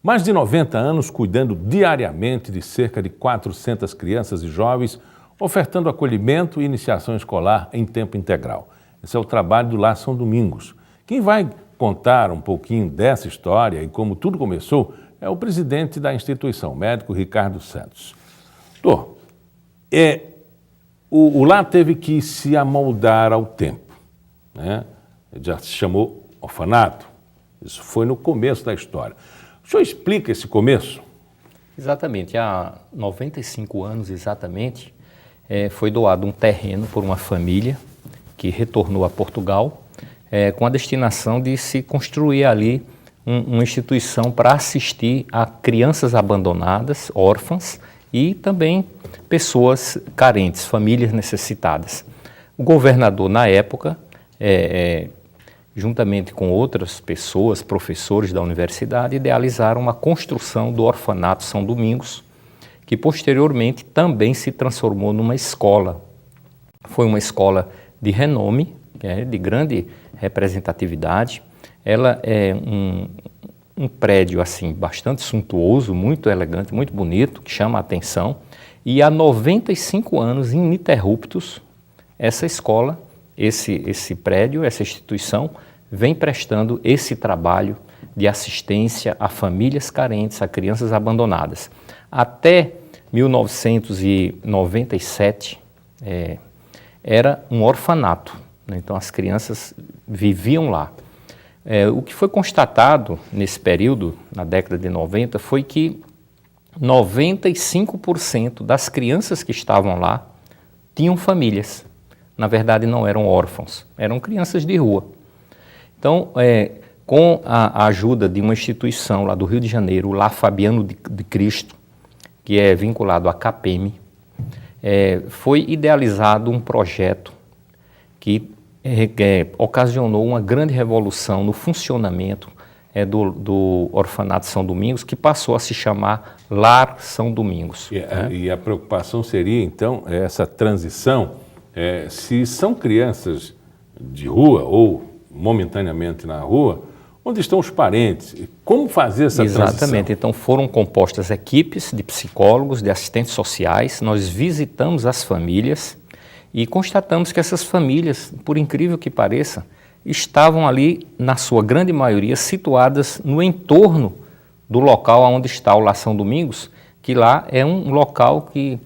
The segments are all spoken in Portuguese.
Mais de 90 anos cuidando diariamente de cerca de 400 crianças e jovens, ofertando acolhimento e iniciação escolar em tempo integral. Esse é o trabalho do Lar São Domingos. Quem vai contar um pouquinho dessa história e como tudo começou é o presidente da instituição, o médico Ricardo Santos. Doutor, o lar teve que se amoldar ao tempo, né? Já se chamou orfanato. Isso foi no começo da história. O senhor explica esse começo? Exatamente. Há 95 anos, exatamente, foi doado um terreno por uma família que retornou a Portugal com a destinação de se construir ali uma instituição para assistir a crianças abandonadas, órfãs e também pessoas carentes, famílias necessitadas. O governador, na época, juntamente com outras pessoas, professores da universidade, idealizaram uma construção do orfanato São Domingos, que posteriormente também se transformou numa escola. Foi uma escola de renome, de grande representatividade. Ela é um prédio assim bastante suntuoso, muito elegante, muito bonito, que chama a atenção. E há 95 anos ininterruptos, essa escola, esse prédio, essa instituição, vem prestando esse trabalho de assistência a famílias carentes, a crianças abandonadas. Até 1997, era um orfanato, né? Então as crianças viviam lá. O que foi constatado nesse período, na década de 90, foi que 95% das crianças que estavam lá tinham famílias. Na verdade, não eram órfãos, eram crianças de rua. Então, com a ajuda de uma instituição lá do Rio de Janeiro, o Lar Fabiano de Cristo, que é vinculado à CAPEM, foi idealizado um projeto que ocasionou uma grande revolução no funcionamento do Orfanato São Domingos, que passou a se chamar Lar São Domingos. E a preocupação seria, então, essa transição, se são crianças de rua ou momentaneamente na rua, onde estão os parentes? Como fazer essa transição? Exatamente. Então foram compostas equipes de psicólogos, de assistentes sociais, nós visitamos as famílias e constatamos que essas famílias, por incrível que pareça, estavam ali, na sua grande maioria, situadas no entorno do local onde está o Lar São Domingos, que lá é um local que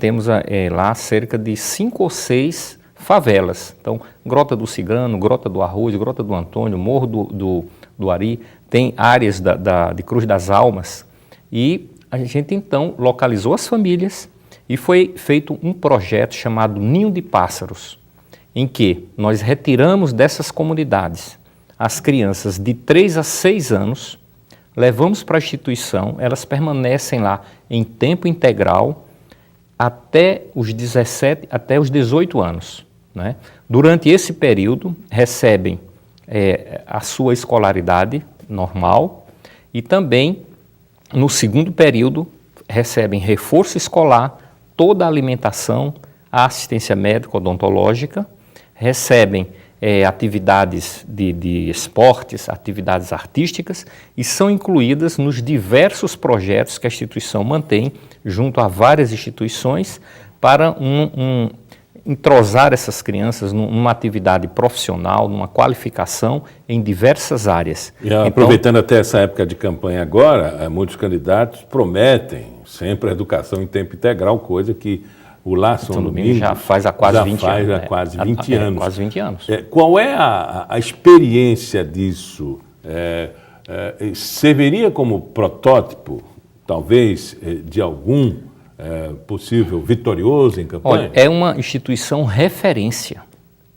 temos lá cerca de 5 ou 6 favelas. Então, Grota do Cigano, Grota do Arroz, Grota do Antônio, Morro do Ari, tem áreas de Cruz das Almas, e a gente então localizou as famílias e foi feito um projeto chamado Ninho de Pássaros, em que nós retiramos dessas comunidades as crianças de 3 a 6 anos, levamos para a instituição, elas permanecem lá em tempo integral até os 17, até os 18 anos. Né? Durante esse período, recebem a sua escolaridade normal e também, no segundo período, recebem reforço escolar, toda a alimentação, a assistência médico-odontológica, recebem atividades de esportes, atividades artísticas e são incluídas nos diversos projetos que a instituição mantém junto a várias instituições para entrosar essas crianças numa atividade profissional, numa qualificação em diversas áreas. E aproveitando até essa época de campanha agora, muitos candidatos prometem sempre a educação em tempo integral, coisa que o Lar São Domingos já faz há quase 20 anos. Já quase 20 anos. Quase 20 anos. Qual é a experiência disso? Serviria como protótipo, talvez, de algum possível vitorioso em campanha? Olha, é uma instituição referência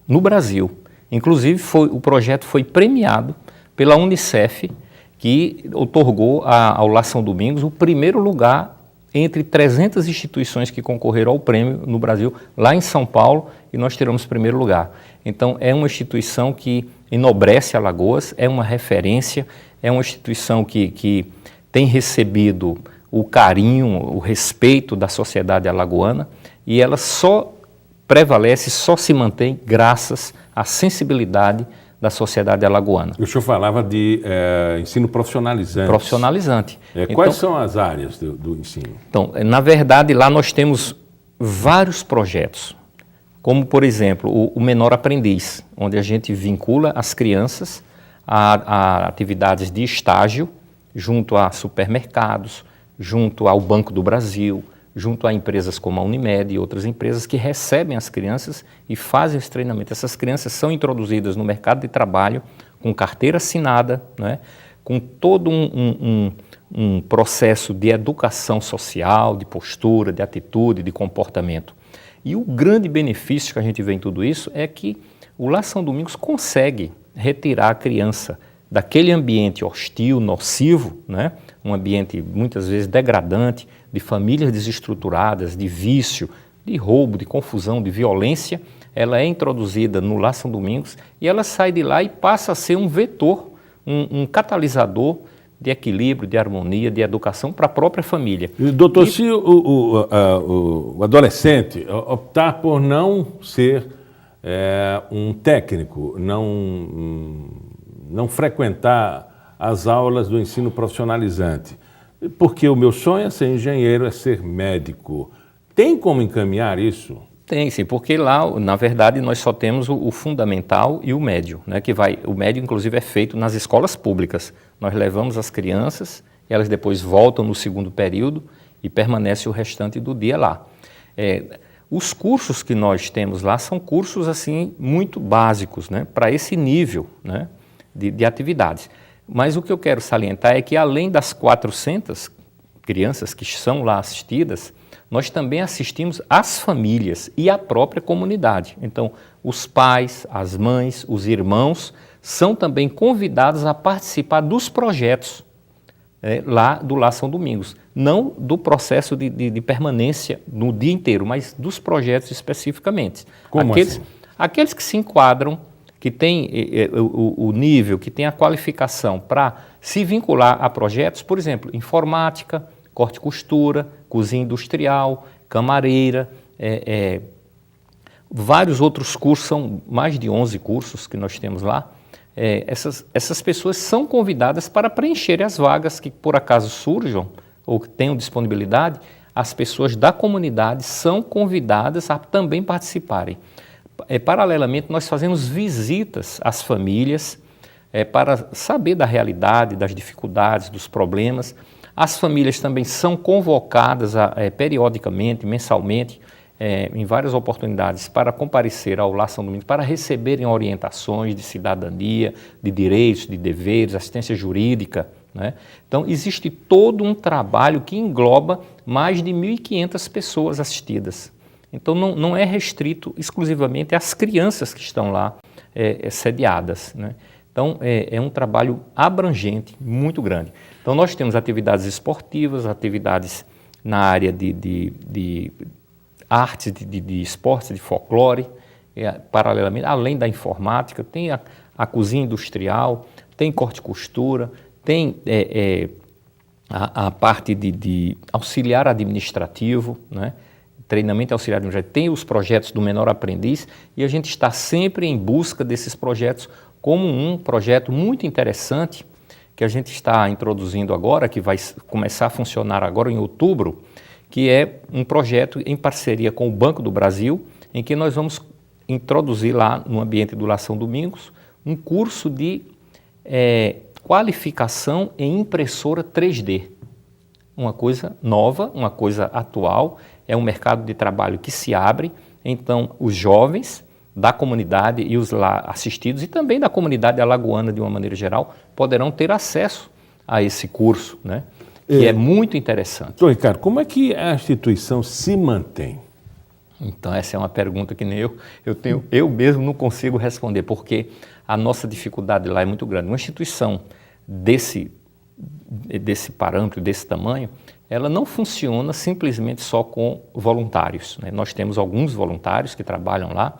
no Brasil. Inclusive, o projeto foi premiado pela Unicef, que outorgou ao Lar São Domingos o primeiro lugar entre 300 instituições que concorreram ao prêmio no Brasil, lá em São Paulo, e nós tiramos primeiro lugar. Então, é uma instituição que enobrece Alagoas, é uma referência, é uma instituição que tem recebido o carinho, o respeito da sociedade alagoana, e ela só prevalece, só se mantém graças à sensibilidade da sociedade alagoana. O senhor falava de ensino profissionalizante. Profissionalizante. Quais são as áreas do ensino? Então, na verdade, lá nós temos vários projetos, como, por exemplo, o Menor Aprendiz, onde a gente vincula as crianças a atividades de estágio junto a supermercados, junto ao Banco do Brasil, junto a empresas como a Unimed e outras empresas que recebem as crianças e fazem esse treinamento. Essas crianças são introduzidas no mercado de trabalho com carteira assinada, né, com todo um processo de educação social, de postura, de atitude, de comportamento. E o grande benefício que a gente vê em tudo isso é que o Lar São Domingos consegue retirar a criança daquele ambiente hostil, nocivo, né? Um ambiente muitas vezes degradante, de famílias desestruturadas, de vício, de roubo, de confusão, de violência. Ela é introduzida no Lar São Domingos e ela sai de lá e passa a ser um vetor, um catalisador de equilíbrio, de harmonia, de educação para a própria família. Doutor, se o adolescente optar por não ser um técnico, não frequentar as aulas do ensino profissionalizante, porque o meu sonho é ser engenheiro, é ser médico, tem como encaminhar isso? Tem sim, porque lá, na verdade, nós só temos o fundamental e o médio, né, o médio, inclusive, é feito nas escolas públicas. Nós levamos as crianças, elas depois voltam no segundo período e permanecem o restante do dia lá. Os cursos que nós temos lá são cursos assim muito básicos, né, para esse nível, né, de atividades. Mas o que eu quero salientar é que, além das 400 crianças que são lá assistidas, nós também assistimos as famílias e a própria comunidade. Então, os pais, as mães, os irmãos são também convidados a participar dos projetos lá do Lar São Domingos. Não do processo de permanência no dia inteiro, mas dos projetos especificamente. Como assim? Aqueles que se enquadram, que têm o nível, que têm a qualificação para se vincular a projetos, por exemplo, informática, corte e costura, cozinha industrial, camareira, vários outros cursos, são mais de 11 cursos que nós temos lá. Essas pessoas são convidadas para preencher as vagas que por acaso surjam ou que tenham disponibilidade. As pessoas da comunidade são convidadas a também participarem. Paralelamente, nós fazemos visitas às famílias para saber da realidade, das dificuldades, dos problemas. As famílias também são convocadas periodicamente, mensalmente, em várias oportunidades, para comparecer ao Lar São Domingos, para receberem orientações de cidadania, de direitos, de deveres, assistência jurídica, né? Então, existe todo um trabalho que engloba mais de 1.500 pessoas assistidas. Então, não é restrito exclusivamente às crianças que estão lá sediadas, né? Então, é um trabalho abrangente, muito grande. Então, nós temos atividades esportivas, atividades na área de artes, de esportes, de folclore, paralelamente, além da informática, tem a cozinha industrial, tem corte e costura, tem a parte de auxiliar administrativo, né? Treinamento auxiliar administrativo, tem os projetos do Menor Aprendiz e a gente está sempre em busca desses projetos, como um projeto muito interessante que a gente está introduzindo agora, que vai começar a funcionar agora em outubro, que é um projeto em parceria com o Banco do Brasil, em que nós vamos introduzir lá no ambiente do Lar São Domingos um curso de qualificação em impressora 3D. Uma coisa nova, uma coisa atual, é um mercado de trabalho que se abre, então os jovens da comunidade e os lá assistidos e também da comunidade alagoana de uma maneira geral poderão ter acesso a esse curso, né? Que é muito interessante. Então, Ricardo, como é que a instituição se mantém? Então, essa é uma pergunta que nem eu mesmo não consigo responder, porque a nossa dificuldade lá é muito grande. Uma instituição desse parâmetro, desse tamanho, ela não funciona simplesmente só com voluntários, né? Nós temos alguns voluntários que trabalham lá,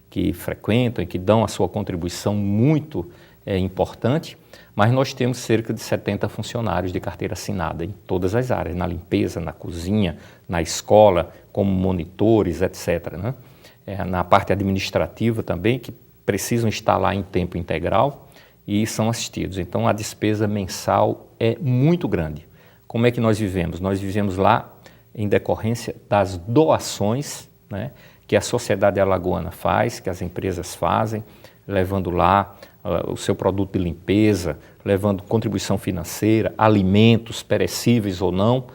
que frequentam e que dão a sua contribuição muito importante, mas nós temos cerca de 70 funcionários de carteira assinada em todas as áreas, na limpeza, na cozinha, na escola, como monitores, etc., né? Na parte administrativa também, que precisam estar lá em tempo integral e são assistidos. Então a despesa mensal é muito grande. Como é que nós vivemos? Nós vivemos lá em decorrência das doações, né, que a sociedade alagoana faz, que as empresas fazem, levando lá o seu produto de limpeza, levando contribuição financeira, alimentos perecíveis ou não,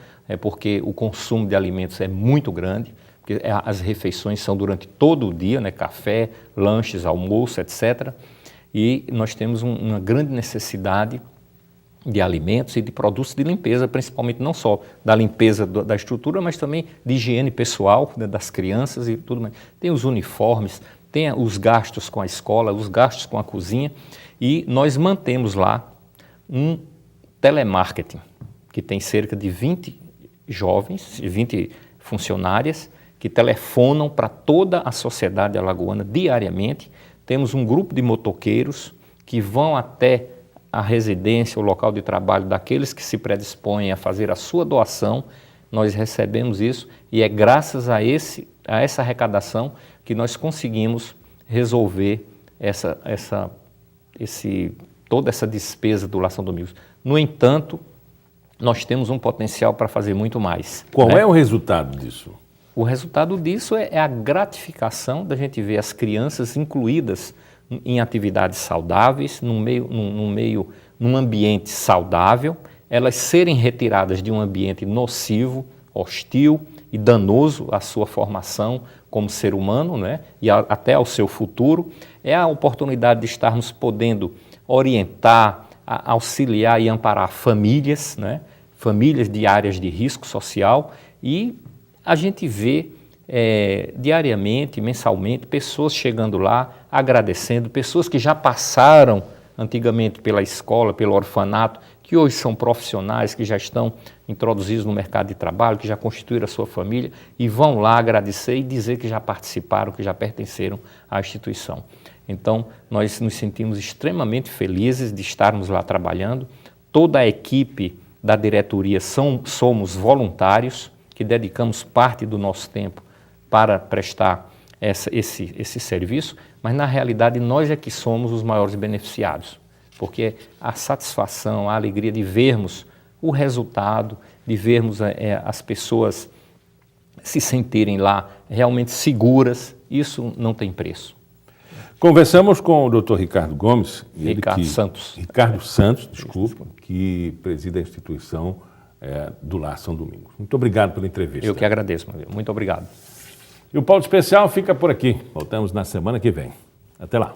porque o consumo de alimentos é muito grande, porque as refeições são durante todo o dia, né, café, lanches, almoço, etc. E nós temos uma grande necessidade de alimentos e de produtos de limpeza, principalmente não só da limpeza da estrutura, mas também de higiene pessoal, né, das crianças e tudo mais. Tem os uniformes, tem os gastos com a escola, os gastos com a cozinha, e nós mantemos lá um telemarketing, que tem cerca de 20 jovens, 20 funcionárias, que telefonam para toda a sociedade alagoana diariamente. Temos um grupo de motoqueiros que vão até a residência, o local de trabalho daqueles que se predispõem a fazer a sua doação. Nós recebemos isso e é graças a essa arrecadação que nós conseguimos resolver toda essa despesa do Lar São Domingos. No entanto, nós temos um potencial para fazer muito mais. Qual é o resultado disso? O resultado disso é a gratificação da gente ver as crianças incluídas em atividades saudáveis, num ambiente saudável, elas serem retiradas de um ambiente nocivo, hostil e danoso à sua formação como ser humano, né, e até ao seu futuro. É a oportunidade de estarmos podendo orientar, auxiliar e amparar famílias, né, famílias de áreas de risco social, e a gente vê diariamente, mensalmente, pessoas chegando lá, agradecendo, pessoas que já passaram antigamente pela escola, pelo orfanato, que hoje são profissionais, que já estão introduzidos no mercado de trabalho, que já constituíram a sua família e vão lá agradecer e dizer que já participaram, que já pertenceram à instituição. Então, nós nos sentimos extremamente felizes de estarmos lá trabalhando. Toda a equipe da diretoria somos voluntários, que dedicamos parte do nosso tempo para prestar esse serviço, mas na realidade nós é que somos os maiores beneficiados, porque a satisfação, a alegria de vermos o resultado, de vermos as pessoas se sentirem lá realmente seguras, isso não tem preço. Conversamos com o Dr. Ricardo Gomes. Ricardo Santos, desculpa, que preside a instituição do Lar São Domingos. Muito obrigado pela entrevista. Eu que agradeço, meu amigo. Muito obrigado. E o Pauta Especial fica por aqui. Voltamos na semana que vem. Até lá.